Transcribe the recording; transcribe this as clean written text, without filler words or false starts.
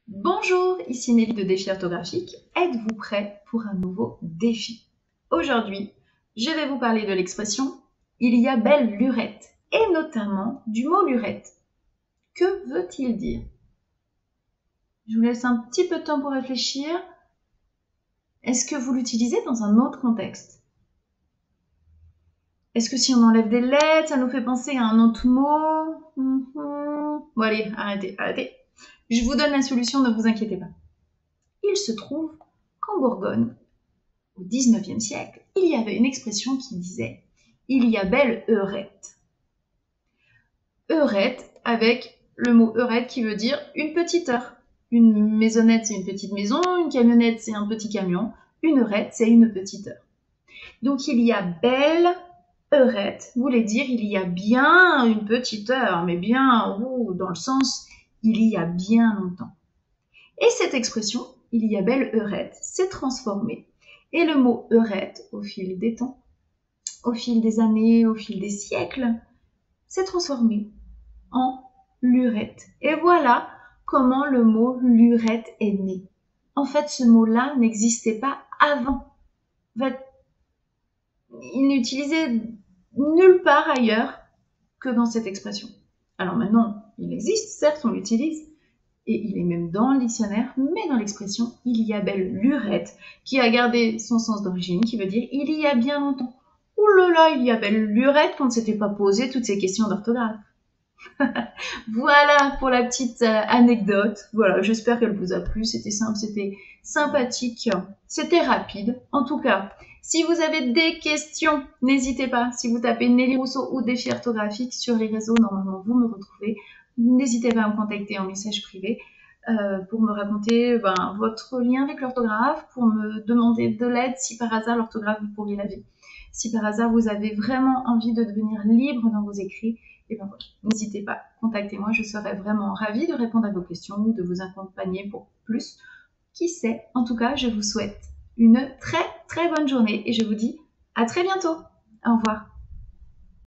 Bonjour, ici Nelly de Défi Orthographique. Êtes-vous prêt pour un nouveau défi? Aujourd'hui, je vais vous parler de l'expression « il y a belle lurette » et notamment du mot lurette. Que veut-il dire? Je vous laisse un petit peu de temps pour réfléchir. Est-ce que vous l'utilisez dans un autre contexte? Est-ce que si on enlève des lettres, ça nous fait penser à un autre mot? Bon allez, arrêtez. Je vous donne la solution, ne vous inquiétez pas. Il se trouve qu'en Bourgogne, au XIXe siècle, il y avait une expression qui disait « il y a belle heurette ». Heurette avec le mot heurette qui veut dire une petite heure. Une maisonnette, c'est une petite maison, une camionnette, c'est un petit camion, une heurette, c'est une petite heure. Donc il y a belle heurette voulait dire il y a bien une petite heure, mais bien dans le sens il y a bien longtemps. Et cette expression, il y a belle heurette, s'est transformée. Et le mot heurette, au fil des temps, au fil des années, au fil des siècles, s'est transformé en lurette. Et voilà comment le mot lurette est né. En fait, ce mot-là n'existait pas avant. En fait, il n'est utilisé nulle part ailleurs que dans cette expression. Alors maintenant, il existe, certes, on l'utilise, et il est même dans le dictionnaire, mais dans l'expression « il y a belle lurette » qui a gardé son sens d'origine, qui veut dire « il y a bien longtemps ». Ouh là là, il y a belle lurette qu'on ne s'était pas posé toutes ces questions d'orthographe. Voilà pour la petite anecdote. Voilà, j'espère qu'elle vous a plu. C'était simple, c'était sympathique, c'était rapide. En tout cas, si vous avez des questions, n'hésitez pas. Si vous tapez Nelly Rousseau ou Défi Orthographique sur les réseaux, normalement vous me retrouvez. N'hésitez pas à me contacter en message privé pour me raconter votre lien avec l'orthographe, pour me demander de l'aide si par hasard l'orthographe vous pourriez laver. Si par hasard vous avez vraiment envie de devenir libre dans vos écrits, et ben voilà, n'hésitez pas, contactez-moi, je serai vraiment ravie de répondre à vos questions ou de vous accompagner pour plus. Qui sait? En tout cas, je vous souhaite une très très bonne journée et je vous dis à très bientôt. Au revoir.